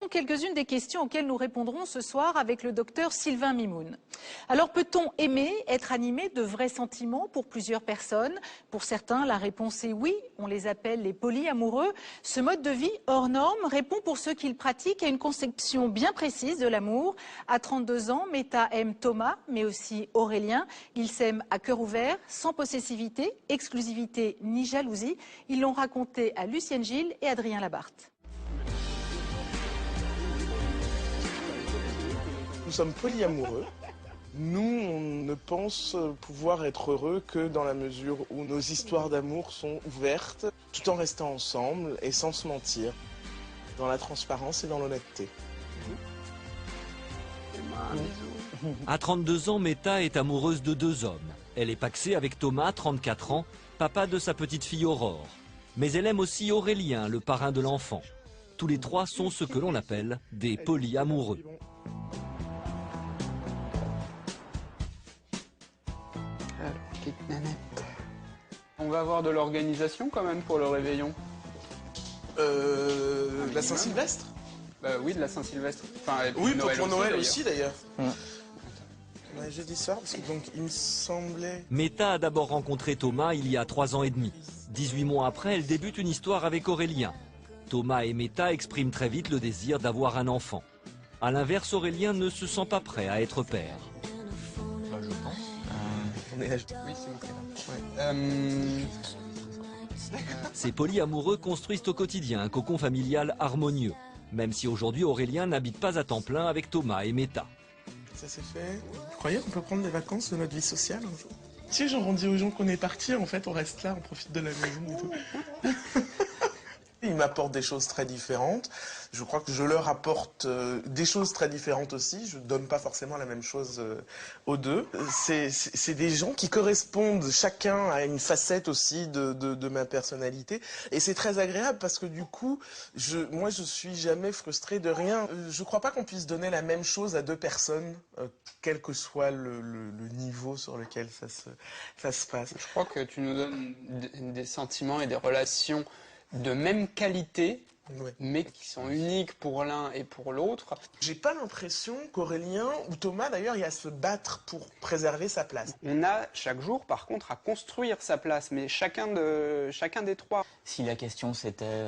Quelques-unes des questions auxquelles nous répondrons ce soir avec le docteur Sylvain Mimoun. Alors, peut-on aimer, être animé de vrais sentiments pour plusieurs personnes? Pour certains, la réponse est oui. On les appelle les polyamoureux. Ce mode de vie hors norme répond pour ceux qui le pratiquent à une conception bien précise de l'amour. À 32 ans, Meta aime Thomas, mais aussi Aurélien. Ils s'aiment à cœur ouvert, sans possessivité, exclusivité ni jalousie. Ils l'ont raconté à Lucienne Gilles et Adrien Labarthe. Nous sommes polyamoureux. Nous, on ne pense pouvoir être heureux que dans la mesure où nos histoires d'amour sont ouvertes, tout en restant ensemble et sans se mentir, dans la transparence et dans l'honnêteté. À 32 ans, Meta est amoureuse de 2 hommes. Elle est pacsée avec Thomas, 34 ans, papa de sa petite fille Aurore. Mais elle aime aussi Aurélien, le parrain de l'enfant. Tous les trois sont ce que l'on appelle des polyamoureux. On va avoir de l'organisation quand même pour le réveillon. La Saint-Sylvestre ? Oui, de la Saint-Sylvestre. Enfin, oui, Noël pour Noël aussi d'ailleurs. Jeudi soir, parce que donc il me semblait... Meta a d'abord rencontré Thomas il y a 3 ans et demi. 18 mois après, elle débute une histoire avec Aurélien. Thomas et Meta expriment très vite le désir d'avoir un enfant. A l'inverse, Aurélien ne se sent pas prêt à être père. Je pense. Oui, c'est mon prénom. Ces polyamoureux construisent au quotidien un cocon familial harmonieux, même si aujourd'hui Aurélien n'habite pas à temps plein avec Thomas et Meta. Ça c'est fait. Vous croyez qu'on peut prendre des vacances de notre vie sociale un jour? Si j'en dis aux gens qu'on est partis, en fait on reste là, on profite de la maison et tout. Ils m'apportent des choses très différentes. Je crois que je leur apporte des choses très différentes aussi. Je ne donne pas forcément la même chose aux deux. C'est des gens qui correspondent chacun à une facette aussi de ma personnalité. Et c'est très agréable parce que du coup, moi je suis jamais frustré de rien. Je ne crois pas qu'on puisse donner la même chose à 2 personnes, quel que soit le niveau sur lequel ça se passe. Je crois que tu nous donnes des sentiments et des relations de même qualité, mais qui sont uniques pour l'un et pour l'autre. J'ai pas l'impression qu'Aurélien, ou Thomas d'ailleurs, il y a à se battre pour préserver sa place. On a chaque jour par contre à construire sa place, mais chacun des trois. Si la question c'était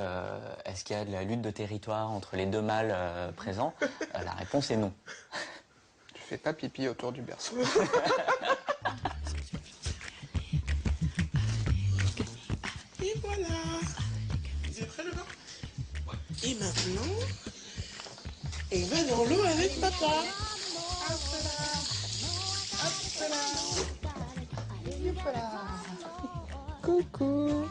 est-ce qu'il y a de la lutte de territoire entre les 2 mâles présents, la réponse est non. Tu fais pas pipi autour du berceau. Et voilà. Vous êtes prêts le bain? Et maintenant, on va dans l'eau avec papa. Hop là. Hop là. Hop là. Coucou.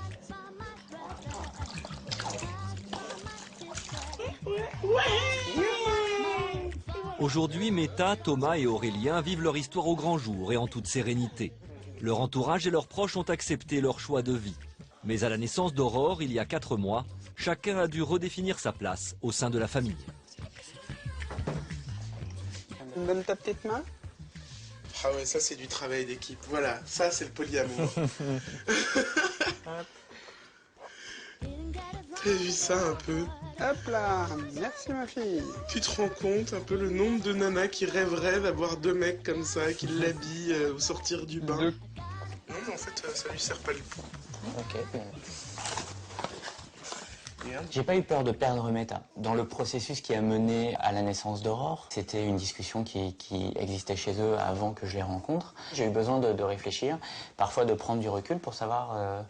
Aujourd'hui, Meta, Thomas et Aurélien vivent leur histoire au grand jour et en toute sérénité. Leur entourage et leurs proches ont accepté leur choix de vie. Mais à la naissance d'Aurore, il y a 4 mois, chacun a dû redéfinir sa place au sein de la famille. Donne ta petite main. Ah ouais, ça c'est du travail d'équipe. Voilà, ça c'est le polyamour. T'as vu ça un peu? Hop là, merci ma fille. Tu te rends compte un peu le nombre de nanas qui rêveraient d'avoir 2 mecs comme ça, qui l'habillent au sortir du bain? Non mais en fait ça lui sert pas le coup. Ok. J'ai pas eu peur de perdre Meta. Dans le processus qui a mené à la naissance d'Aurore, c'était une discussion qui existait chez eux avant que je les rencontre. J'ai eu besoin de réfléchir, parfois de prendre du recul pour savoir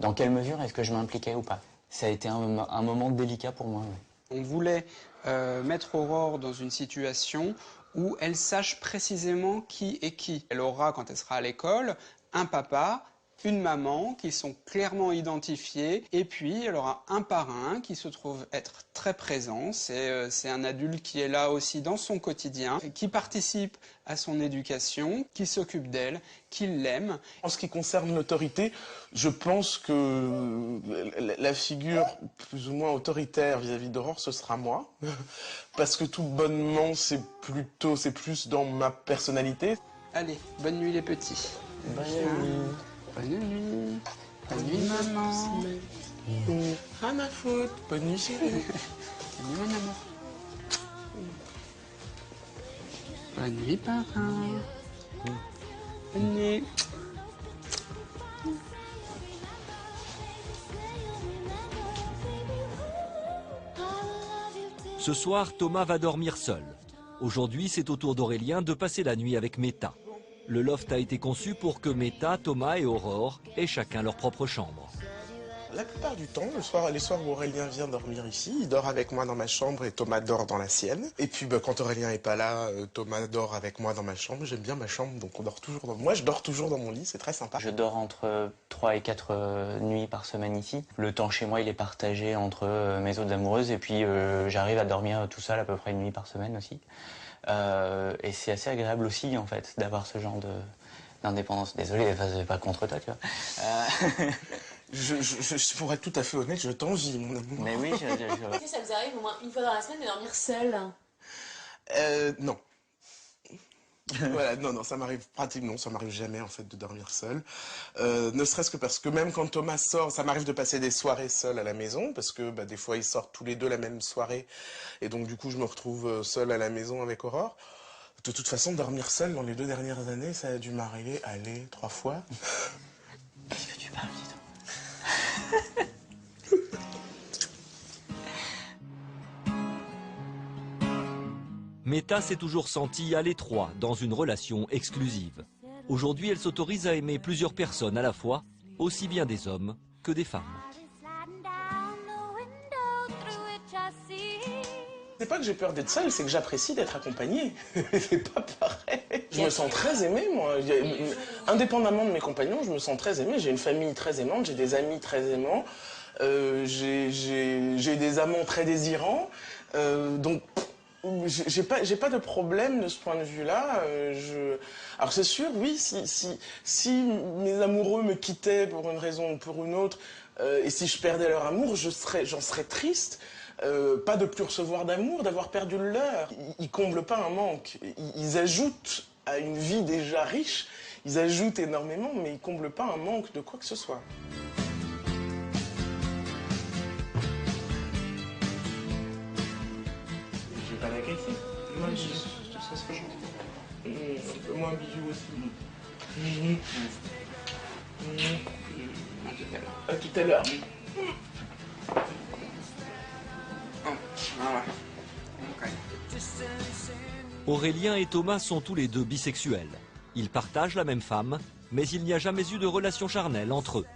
dans quelle mesure est-ce que je m'impliquais ou pas. Ça a été un moment délicat pour moi. On voulait mettre Aurore dans une situation où elle sache précisément qui est qui. Elle aura, quand elle sera à l'école, un papa, une maman qui sont clairement identifiés, et puis elle aura un parrain qui se trouve être très présent. C'est un adulte qui est là aussi dans son quotidien, qui participe à son éducation, qui s'occupe d'elle, qui l'aime. En ce qui concerne l'autorité, je pense que la figure plus ou moins autoritaire vis-à-vis d'Aurore, ce sera moi. Parce que tout bonnement, c'est plus dans ma personnalité. Allez, bonne nuit les petits. Bonne nuit. Bonne nuit. Bonne nuit maman. À ma faute. Bonne nuit chérie. Bonne nuit mon amour. Bonne nuit, parrain. Bonne nuit. Ce soir, Thomas va dormir seul. Aujourd'hui, c'est au tour d'Aurélien de passer la nuit avec Meta. Le loft a été conçu pour que Meta, Thomas et Aurore aient chacun leur propre chambre. La plupart du temps, les soirs où Aurélien vient dormir ici, il dort avec moi dans ma chambre et Thomas dort dans la sienne. Et puis quand Aurélien est pas là, Thomas dort avec moi dans ma chambre. J'aime bien ma chambre, donc on dort toujours moi, je dors toujours dans mon lit, c'est très sympa. Je dors entre 3 et 4 nuits par semaine ici. Le temps chez moi, il est partagé entre mes autres amoureuses et puis j'arrive à dormir tout seul à peu près une nuit par semaine aussi. Et c'est assez agréable aussi, en fait, d'avoir ce genre d'indépendance. Désolé, c'est pas contre toi, tu vois. Pour être tout à fait honnête, je t'envie, mon amour. Mais oui, Est-ce que ça vous arrive au moins une fois dans la semaine de dormir seul? Non. Voilà, non, ça m'arrive pratiquement, non, ça m'arrive jamais en fait de dormir seul. Ne serait-ce que parce que même quand Thomas sort, ça m'arrive de passer des soirées seul à la maison, parce que des fois ils sortent tous les deux la même soirée, et donc du coup je me retrouve seul à la maison avec Aurore. De toute façon, dormir seul dans les 2 dernières années, ça a dû m'arriver, 3 fois. Qu'est-ce que tu parles, dis donc? Meta s'est toujours sentie à l'étroit dans une relation exclusive. Aujourd'hui, elle s'autorise à aimer plusieurs personnes à la fois, aussi bien des hommes que des femmes. C'est pas que j'ai peur d'être seule, c'est que j'apprécie d'être accompagnée. C'est pas pareil. Je me sens très aimée, moi. Indépendamment de mes compagnons, je me sens très aimée. J'ai une famille très aimante, j'ai des amis très aimants, j'ai des amants très désirants. Donc, j'ai pas de problème de ce point de vue-là. Alors c'est sûr, oui, si mes amoureux me quittaient pour une raison ou pour une autre, et si je perdais leur amour, j'en serais triste. Pas de plus recevoir d'amour, d'avoir perdu le leur. Ils comblent pas un manque. Ils ajoutent à une vie déjà riche, ils ajoutent énormément, mais ils comblent pas un manque de quoi que ce soit. J'ai pas d'agresser. Moi, ça serait gentil. Un peu moins bisous aussi. À tout à l'heure. Aurélien et Thomas sont tous les deux bisexuels. Ils partagent la même femme, mais il n'y a jamais eu de relation charnelle entre eux.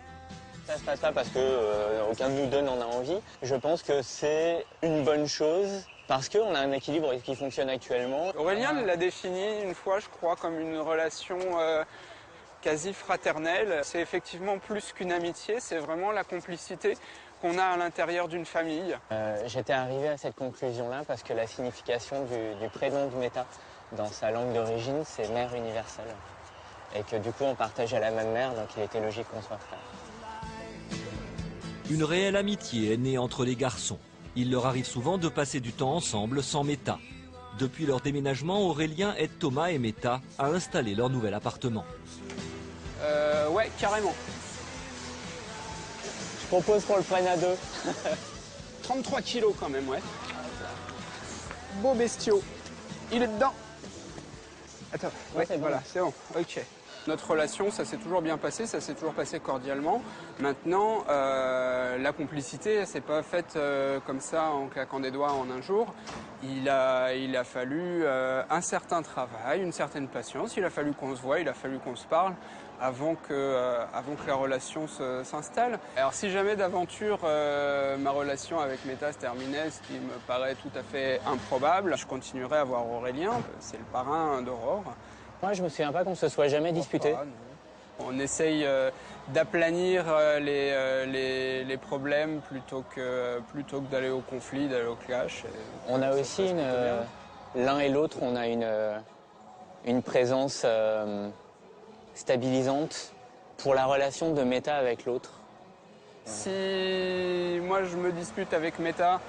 Ça se passe pas parce que aucun de nous deux n'en a envie. Je pense que c'est une bonne chose parce qu'on a un équilibre qui fonctionne actuellement. Aurélien l'a défini une fois, je crois, comme une relation quasi fraternelle. C'est effectivement plus qu'une amitié, c'est vraiment la complicité qu'on a à l'intérieur d'une famille. J'étais arrivé à cette conclusion-là parce que la signification du prénom de Meta dans sa langue d'origine, c'est mère universelle. Et que du coup, on partageait la même mère, donc il était logique qu'on soit frères. Une réelle amitié est née entre les garçons. Il leur arrive souvent de passer du temps ensemble sans Meta. Depuis leur déménagement, Aurélien aide Thomas et Meta à installer leur nouvel appartement. Ouais, carrément. Je propose qu'on le prenne à 2. 33 kilos quand même, ouais. Beau bestiau. Il est dedans. Attends, ouais, c'est bon. voilà, c'est bon, ok. Notre relation, ça s'est toujours bien passé, ça s'est toujours passé cordialement. Maintenant, la complicité, elle s'est pas faite comme ça en claquant des doigts en un jour. Il a fallu un certain travail, une certaine patience. Il a fallu qu'on se voie, il a fallu qu'on se parle avant que la relation s'installe. Alors si jamais d'aventure ma relation avec Meta se terminait, ce qui me paraît tout à fait improbable, je continuerai à voir Aurélien, c'est le parrain d'Aurore. Moi, je me souviens pas qu'on se soit jamais disputé. On essaye d'aplanir les problèmes plutôt que d'aller au conflit, d'aller au clash. On a aussi l'un et l'autre, on a une présence stabilisante pour la relation de Meta avec l'autre. Si moi je me dispute avec Meta,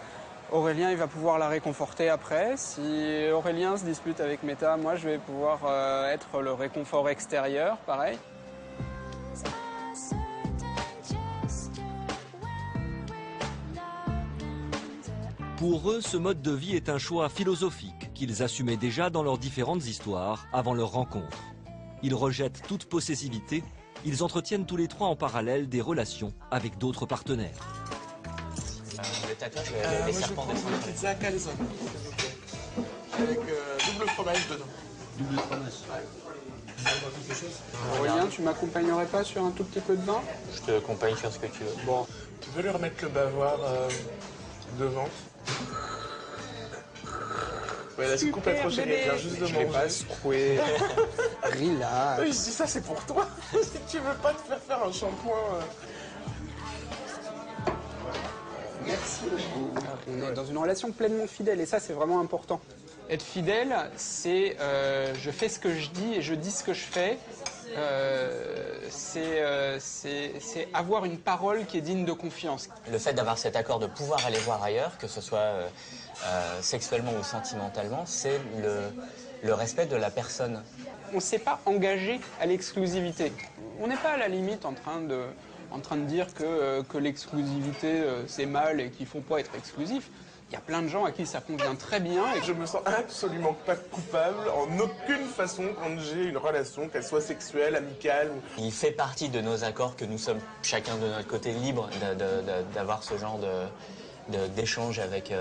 Aurélien il va pouvoir la réconforter après. Si Aurélien se dispute avec Meta, moi je vais pouvoir être le réconfort extérieur, pareil. Pour eux, ce mode de vie est un choix philosophique qu'ils assumaient déjà dans leurs différentes histoires avant leur rencontre. Ils rejettent toute possessivité, ils entretiennent tous les trois en parallèle des relations avec d'autres partenaires. Le tatouage, Moi, les je vais serpents prendre une descendent. pizza calzone, s'il vous plaît. Avec double fromage dedans. Double fromage. Aurélien, tu m'accompagnerais pas sur un tout petit peu de vin? Je te accompagne sur ce que tu veux. Bon, tu veux lui remettre le bavoir devant? Ouais, la soucoupe est trop chérie, elle vient juste de Je l'ai manger. pas secoué. Relax. Oui, je dis ça, c'est pour toi. Si tu veux pas te faire un shampoing. Merci beaucoup. On est dans une relation pleinement fidèle et ça c'est vraiment important. Être fidèle, c'est je fais ce que je dis et je dis ce que je fais. C'est avoir une parole qui est digne de confiance. Le fait d'avoir cet accord de pouvoir aller voir ailleurs, que ce soit sexuellement ou sentimentalement, c'est le respect de la personne. On ne s'est pas engagé à l'exclusivité. On n'est pas à la limite en train de dire que l'exclusivité c'est mal et qu'il ne faut pas être exclusif. Il y a plein de gens à qui ça convient très bien. Et Je me sens absolument pas coupable en aucune façon quand j'ai une relation, qu'elle soit sexuelle, amicale. Il fait partie de nos accords que nous sommes chacun de notre côté libres d'avoir ce genre d'échange avec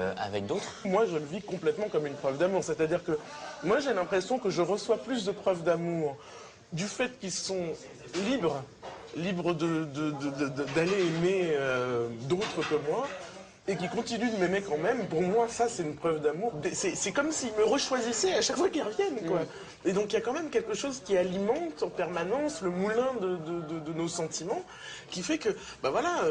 d'autres. Moi, je le vis complètement comme une preuve d'amour. C'est-à-dire que moi, j'ai l'impression que je reçois plus de preuves d'amour du fait qu'ils sont libres d'aller aimer d'autres que moi, et qui continuent de m'aimer quand même. Pour moi, ça, c'est une preuve d'amour. C'est comme s'ils me rechoisissaient à chaque fois qu'ils reviennent, quoi. Et donc, il y a quand même quelque chose qui alimente en permanence le moulin de nos sentiments, qui fait que, bah voilà,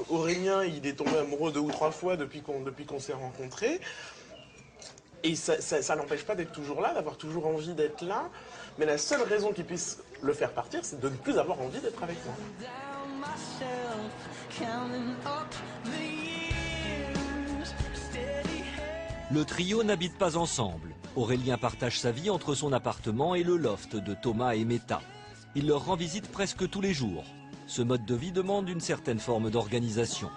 Aurélien, il est tombé amoureux 2 ou 3 fois depuis qu'on s'est rencontrés. Et ça n'empêche pas d'être toujours là, d'avoir toujours envie d'être là. Mais la seule raison qui puisse le faire partir, c'est de ne plus avoir envie d'être avec moi. Le trio n'habite pas ensemble. Aurélien partage sa vie entre son appartement et le loft de Thomas et Meta. Il leur rend visite presque tous les jours. Ce mode de vie demande une certaine forme d'organisation.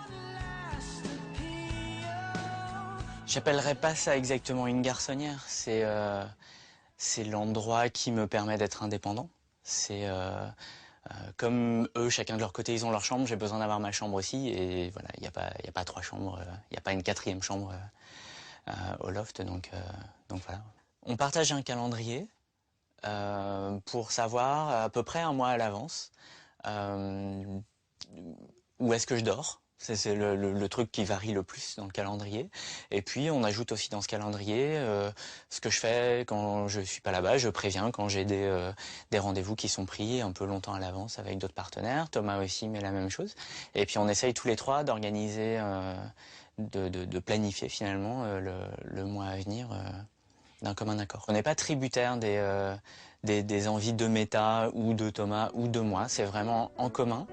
J'appellerais pas ça exactement une garçonnière. C'est l'endroit qui me permet d'être indépendant. C'est comme eux, chacun de leur côté, ils ont leur chambre. J'ai besoin d'avoir ma chambre aussi. Et voilà, il y a pas 3 chambres. Il n'y a pas une 4e chambre au loft. Donc voilà. On partage un calendrier pour savoir à peu près un mois à l'avance où est-ce que je dors. C'est le truc qui varie le plus dans le calendrier. Et puis, on ajoute aussi dans ce calendrier ce que je fais quand je suis pas là-bas. Je préviens quand j'ai des rendez-vous qui sont pris un peu longtemps à l'avance avec d'autres partenaires. Thomas aussi met la même chose. Et puis, on essaye tous les 3 d'organiser, de planifier finalement le mois à venir d'un commun accord. On n'est pas tributaire des envies de Meta ou de Thomas ou de moi. C'est vraiment en commun.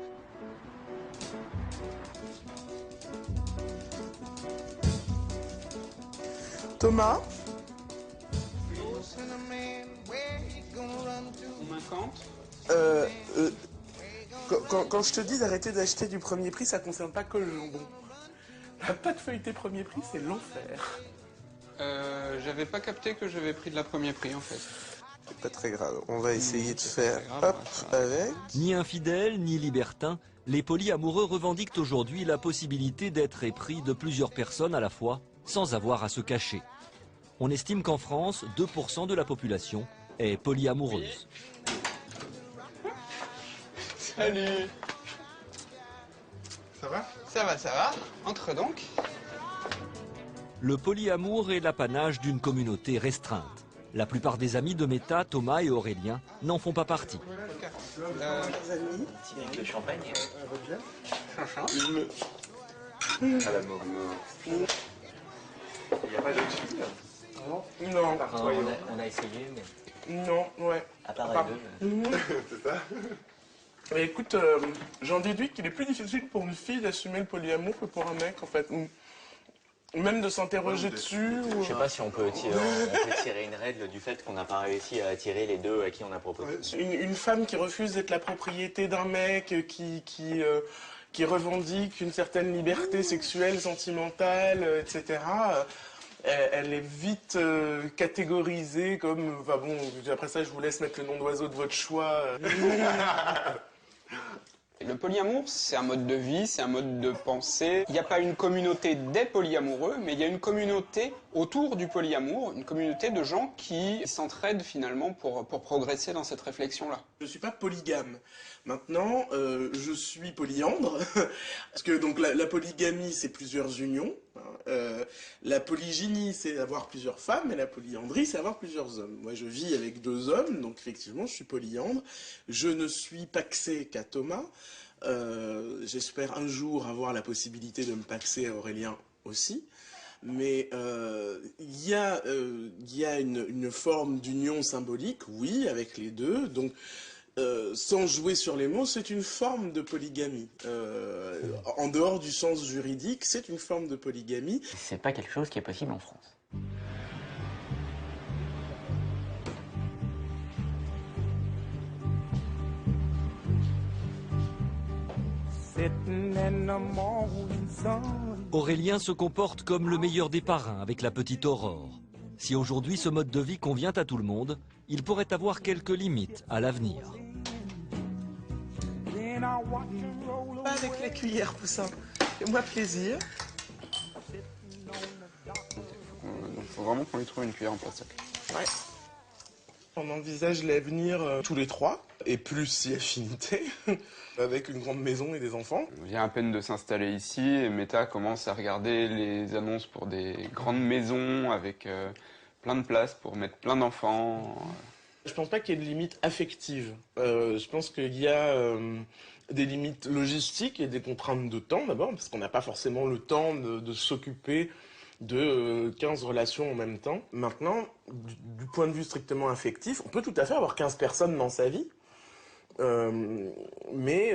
Thomas, quand je te dis d'arrêter d'acheter du premier prix, ça ne concerne pas que le jambon. La pâte feuilletée premier prix, c'est l'enfer. J'avais pas capté que j'avais pris de la premier prix en fait. C'est pas très grave, on va essayer de c'est faire pas grave, hop ça. avec. Ni infidèles, ni libertins, les polyamoureux revendiquent aujourd'hui la possibilité d'être épris de plusieurs personnes à la fois, sans avoir à se cacher. On estime qu'en France, 2% de la population est polyamoureuse. Salut. Ça va? Ça va. Entre donc. Le polyamour est l'apanage d'une communauté restreinte. La plupart des amis de Meta, Thomas et Aurélien n'en font pas partie. Avec le champagne. À la mort. Il n'y a pas d'autre fille? Non, On a essayé, mais non, ouais. à part les deux. C'est ça? Mais écoute, j'en déduis qu'il est plus difficile pour une fille d'assumer le polyamour que pour un mec, en fait. Ou même de s'interroger dessus. Ou... Je sais pas si on peut tirer une règle du fait qu'on n'a pas réussi à attirer les deux à qui on a proposé. Une femme qui refuse d'être la propriété d'un mec, qui qui revendique une certaine liberté sexuelle, sentimentale, etc., elle est vite catégorisée comme... Enfin bon, après ça, je vous laisse mettre le nom d'oiseau de votre choix. Le polyamour, c'est un mode de vie, c'est un mode de pensée. Il n'y a pas une communauté des polyamoureux, mais il y a une communauté autour du polyamour, une communauté de gens qui s'entraident finalement pour progresser dans cette réflexion-là. Je ne suis pas polygame. Maintenant, je suis polyandre, parce que donc la polygamie, c'est plusieurs unions. La polygynie, c'est avoir plusieurs femmes, et la polyandrie, c'est avoir plusieurs hommes. Moi, je vis avec 2 hommes, donc effectivement, je suis polyandre. Je ne suis paxé qu'à Thomas. J'espère un jour avoir la possibilité de me paxer à Aurélien aussi. Mais il y a une forme d'union symbolique, oui, avec les deux. Donc, sans jouer sur les mots, c'est une forme de polygamie. En dehors du sens juridique, c'est une forme de polygamie. C'est pas quelque chose qui est possible en France. Aurélien se comporte comme le meilleur des parrains avec la petite Aurore. Si aujourd'hui ce mode de vie convient à tout le monde, il pourrait avoir quelques limites à l'avenir. Pas avec la cuillère, Poussin. Fais-moi plaisir. Il faut vraiment qu'on lui trouve une cuillère en plastique. Ouais. On envisage l'avenir tous les 3, et plus si affinité, avec une grande maison et des enfants. On vient à peine de s'installer ici et Meta commence à regarder les annonces pour des grandes maisons avec plein de place pour mettre plein d'enfants. Je pense pas qu'il y ait de limites affectives. Je pense qu'il y a des limites logistiques et des contraintes de temps d'abord, parce qu'on n'a pas forcément le temps de s'occuper de 15 relations en même temps. Maintenant, du point de vue strictement affectif, on peut tout à fait avoir 15 personnes dans sa vie, mais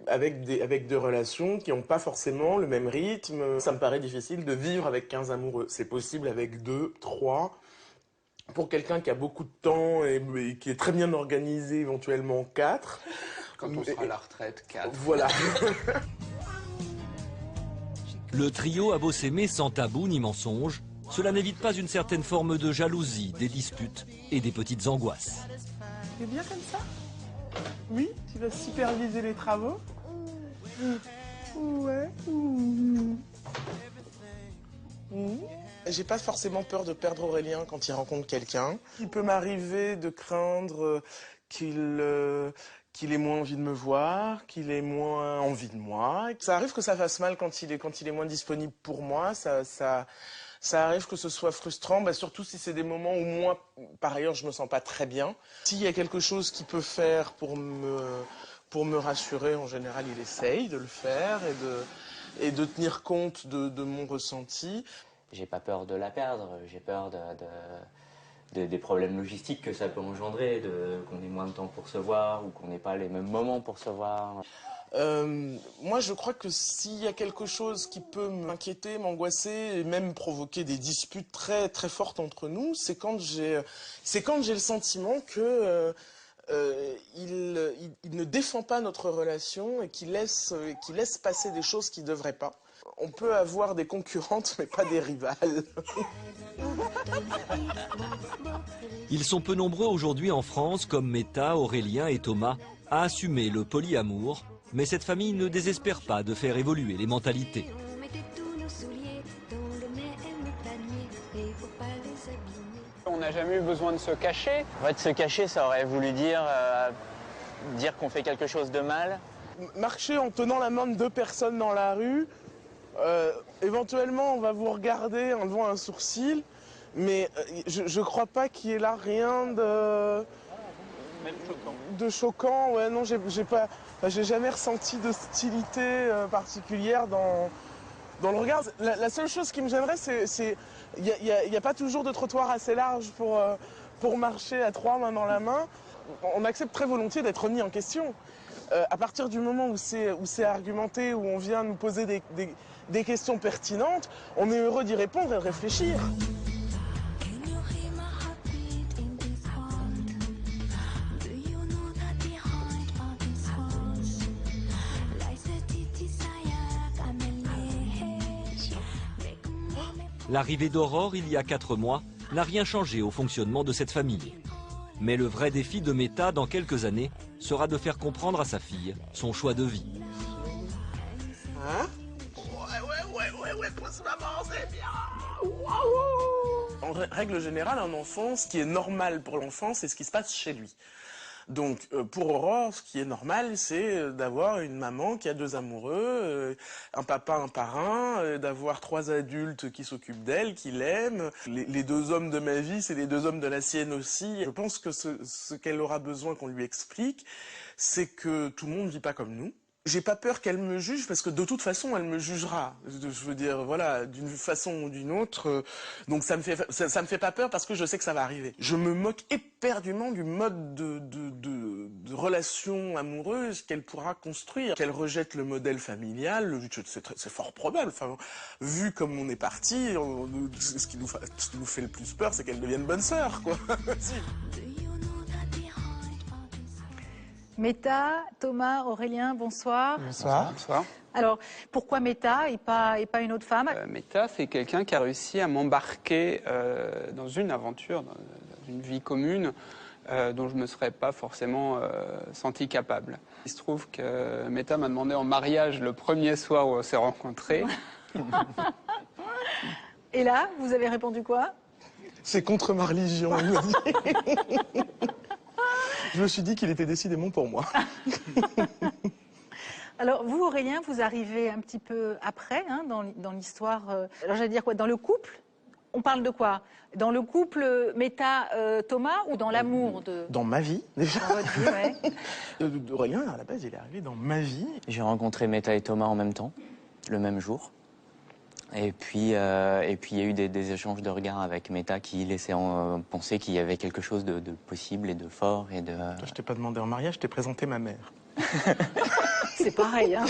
avec des relations qui n'ont pas forcément le même rythme. Ça me paraît difficile de vivre avec 15 amoureux. C'est possible avec 2, 3. Pour quelqu'un qui a beaucoup de temps et qui est très bien organisé, éventuellement 4. Quand on sera à la retraite, 4. Voilà. Le trio a beau s'aimer sans tabou ni mensonge, cela n'évite pas une certaine forme de jalousie, des disputes et des petites angoisses. C'est bien comme ça? Oui, tu vas superviser les travaux? Ouais. J'ai pas forcément peur de perdre Aurélien quand il rencontre quelqu'un. Il peut m'arriver de craindre qu'il ait moins envie de me voir, qu'il ait moins envie de moi. Ça arrive que ça fasse mal quand il est moins disponible pour moi. Ça arrive que ce soit frustrant, surtout si c'est des moments où moi, par ailleurs, je me sens pas très bien. S'il y a quelque chose qu'il peut faire pour me rassurer, en général, il essaye de le faire et de tenir compte de mon ressenti. J'ai pas peur de la perdre, j'ai peur des problèmes logistiques que ça peut engendrer, qu'on ait moins de temps pour se voir ou qu'on n'ait pas les mêmes moments pour se voir. Moi, je crois que s'il y a quelque chose qui peut m'inquiéter, m'angoisser et même provoquer des disputes très très fortes entre nous, c'est quand j'ai le sentiment que il ne défend pas notre relation et qu'il laisse passer des choses qui ne devraient pas. On peut avoir des concurrentes, mais pas des rivales. Ils sont peu nombreux aujourd'hui en France, comme Meta, Aurélien et Thomas, à assumer le polyamour. Mais cette famille ne désespère pas de faire évoluer les mentalités. On n'a jamais eu besoin de se cacher. En fait, se cacher, ça aurait voulu dire qu'on fait quelque chose de mal. Marcher en tenant la main de 2 personnes dans la rue, éventuellement on va vous regarder en levant un sourcil, mais je crois pas qu'il y ait là rien de choquant. Ouais, non, j'ai jamais ressenti d'hostilité particulière dans le regard. La seule chose qui me gênerait, c'est il n'y a pas toujours de trottoir assez large pour marcher à 3 mains dans la main. On accepte très volontiers d'être remis en question. À partir du moment où c'est argumenté, où on vient nous poser des questions pertinentes, on est heureux d'y répondre et de réfléchir. L'arrivée d'Aurore, il y a 4 mois, n'a rien changé au fonctionnement de cette famille. Mais le vrai défi de Meta dans quelques années sera de faire comprendre à sa fille son choix de vie. Hein? Ouais, pousse maman, c'est bien. Waouh! En règle générale, un enfant, ce qui est normal pour l'enfant, c'est ce qui se passe chez lui. Donc, pour Aurore, ce qui est normal, c'est d'avoir une maman qui a 2 amoureux, un papa, un parrain, d'avoir 3 adultes qui s'occupent d'elle, qui l'aiment. Les 2 hommes de ma vie, c'est les 2 hommes de la sienne aussi. Je pense que ce qu'elle aura besoin qu'on lui explique, c'est que tout le monde ne vit pas comme nous. J'ai pas peur qu'elle me juge parce que de toute façon elle me jugera. Je veux dire voilà, d'une façon ou d'une autre. Donc ça me fait pas peur parce que je sais que ça va arriver. Je me moque éperdument du mode de relation amoureuse qu'elle pourra construire. Qu'elle rejette le modèle familial, c'est fort probable. Enfin, vu comme on est parti, ce qui nous fait le plus peur, c'est qu'elle devienne bonne sœur, quoi. Si. Meta, Thomas, Aurélien, bonsoir. Bonsoir. Bonsoir. Alors, pourquoi Meta et pas une autre femme? Meta, c'est quelqu'un qui a réussi à m'embarquer dans une aventure, dans une vie commune dont je ne me serais pas forcément senti capable. Il se trouve que Meta m'a demandé en mariage le premier soir où on s'est rencontrés. Et là, vous avez répondu quoi? C'est contre ma religion, il m'a dit. Je me suis dit qu'il était décidément pour moi. Alors, vous, Aurélien, vous arrivez un petit peu après, hein, dans l'histoire. Alors, j'allais dire quoi? Dans le couple? On parle de quoi? Dans le couple Meta-Thomas ou dans l'amour de... Dans ma vie, déjà. Dans votre vie, ouais. Aurélien, à la base, il est arrivé dans ma vie. J'ai rencontré Meta et Thomas en même temps, le même jour. Et puis il y a eu des échanges de regards avec Meta qui laissaient penser qu'il y avait quelque chose de possible et de fort et de... Je t'ai pas demandé en mariage, je t'ai présenté ma mère. C'est pareil, hein.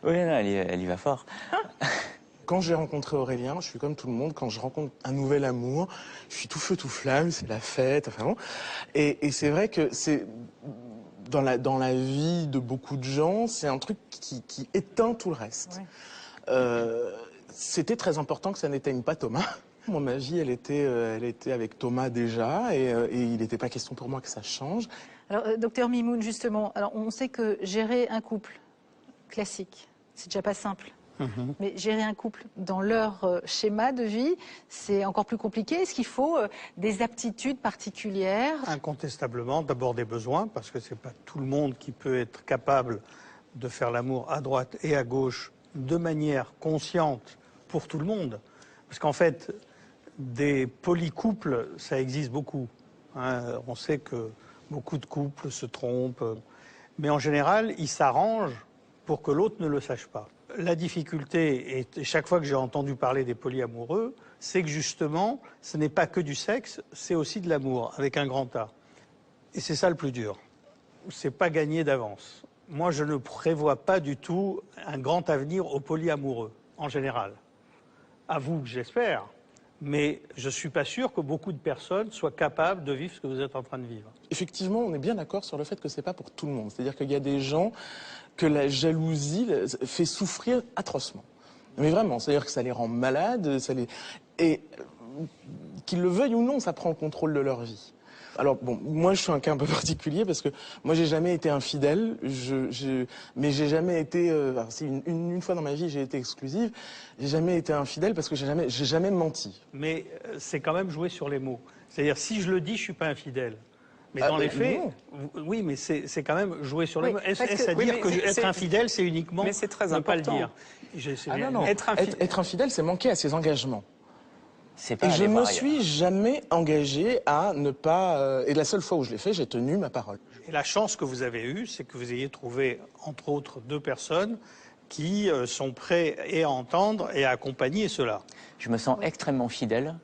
Oui, non, elle y va fort. Quand j'ai rencontré Aurélien, je suis comme tout le monde, quand je rencontre un nouvel amour, je suis tout feu, tout flamme, c'est la fête, enfin bon. Et c'est vrai que c'est... Dans la vie de beaucoup de gens, c'est un truc qui éteint tout le reste. Ouais. C'était très important que ça n'éteigne pas Thomas. Moi, ma vie, elle était avec Thomas déjà, et il n'était pas question pour moi que ça change. Alors, docteur Mimoun, justement, alors on sait que gérer un couple classique, c'est déjà pas simple. Mais gérer un couple dans leur schéma de vie, c'est encore plus compliqué. Est-ce qu'il faut des aptitudes particulières? Incontestablement, d'abord des besoins, parce que c'est pas tout le monde qui peut être capable de faire l'amour à droite et à gauche de manière consciente pour tout le monde. Parce qu'en fait, des polycouples, ça existe beaucoup. Hein. On sait que beaucoup de couples se trompent, mais en général, ils s'arrangent pour que l'autre ne le sache pas. La difficulté, et chaque fois que j'ai entendu parler des polyamoureux, c'est que justement, ce n'est pas que du sexe, c'est aussi de l'amour, avec un grand A. Et c'est ça le plus dur. C'est pas gagné d'avance. Moi, je ne prévois pas du tout un grand avenir aux polyamoureux, en général. À vous, j'espère, mais je ne suis pas sûr que beaucoup de personnes soient capables de vivre ce que vous êtes en train de vivre. Effectivement, on est bien d'accord sur le fait que ce n'est pas pour tout le monde. C'est-à-dire qu'il y a des gens que la jalousie fait souffrir atrocement. Mais vraiment, c'est-à-dire que ça les rend malades, et qu'ils le veuillent ou non, ça prend le contrôle de leur vie. Alors bon, moi je suis un cas un peu particulier parce que moi j'ai jamais été infidèle, mais j'ai jamais été, une fois dans ma vie j'ai été exclusive, j'ai jamais été infidèle parce que j'ai jamais menti. Mais c'est quand même jouer sur les mots. C'est-à-dire si je le dis, je suis pas infidèle. Mais dans les faits, oui, mais c'est quand même jouer sur les mots. Est-ce à dire que être infidèle, c'est uniquement mais c'est très ne pas le important. dire? Non. Être infidèle, c'est manquer à ses engagements. Pas et je me suis jamais engagé à ne pas... et la seule fois où je l'ai fait, j'ai tenu ma parole. Et la chance que vous avez eue, c'est que vous ayez trouvé, entre autres, 2 personnes qui sont prêtes et à entendre et à accompagner cela. Je me sens extrêmement fidèle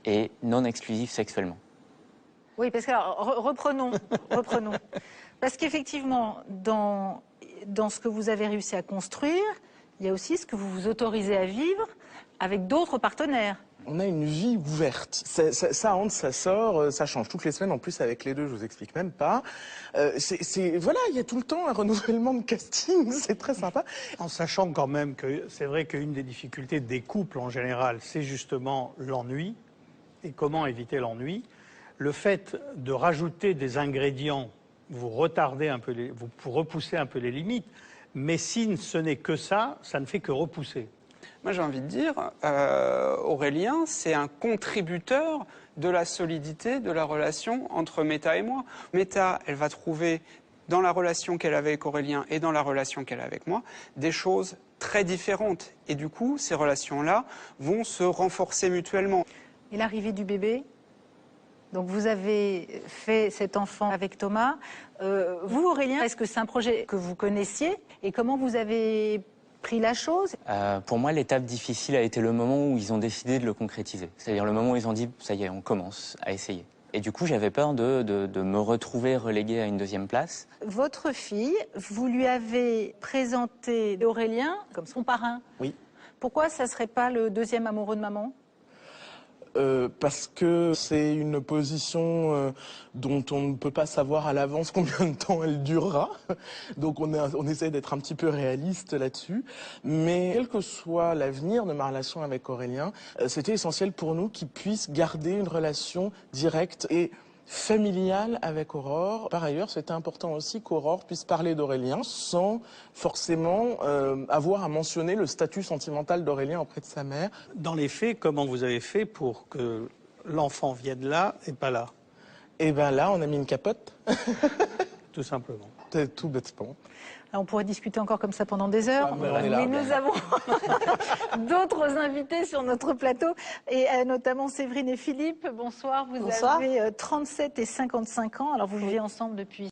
et non exclusif sexuellement. Oui, parce que alors, reprenons. Parce qu'effectivement, dans ce que vous avez réussi à construire, il y a aussi ce que vous vous autorisez à vivre avec d'autres partenaires. On a une vie ouverte. Ça entre, ça sort, ça change toutes les semaines. En plus, avec les deux, je vous explique même pas. Voilà, il y a tout le temps un renouvellement de casting. C'est très sympa. En sachant quand même que c'est vrai qu'une des difficultés des couples en général, c'est justement l'ennui. Et comment éviter l'ennui? Le fait de rajouter des ingrédients, vous retardez un peu, vous repoussez un peu les limites. Mais si ce n'est que ça ne fait que repousser. Moi, j'ai envie de dire, Aurélien, c'est un contributeur de la solidité de la relation entre Meta et moi. Meta, elle va trouver dans la relation qu'elle avait avec Aurélien et dans la relation qu'elle a avec moi des choses très différentes. Et du coup, ces relations-là vont se renforcer mutuellement. Et l'arrivée du bébé? Donc vous avez fait cet enfant avec Thomas. Vous, Aurélien, est-ce que c'est un projet que vous connaissiez? Et comment vous avez pris la chose? Pour moi, l'étape difficile a été le moment où ils ont décidé de le concrétiser. C'est-à-dire le moment où ils ont dit, ça y est, on commence à essayer. Et du coup, j'avais peur de me retrouver relégué à une deuxième place. Votre fille, vous lui avez présenté Aurélien comme son parrain. Oui. Pourquoi ça ne serait pas le deuxième amoureux de maman? Parce que c'est une position dont on ne peut pas savoir à l'avance combien de temps elle durera. Donc on essaie d'être un petit peu réaliste là-dessus. Mais quel que soit l'avenir de ma relation avec Aurélien, c'était essentiel pour nous qu'il puisse garder une relation directe et familiale avec Aurore. Par ailleurs, c'était important aussi qu'Aurore puisse parler d'Aurélien sans forcément avoir à mentionner le statut sentimental d'Aurélien auprès de sa mère. Dans les faits, comment vous avez fait pour que l'enfant vienne là et pas là? Et bien là, on a mis une capote. Tout simplement. C'est tout bêtement. On pourrait discuter encore comme ça pendant des heures, mais nous avons d'autres invités sur notre plateau, et notamment Séverine et Philippe. Bonsoir, vous avez 37 et 55 ans, alors vous vivez ensemble depuis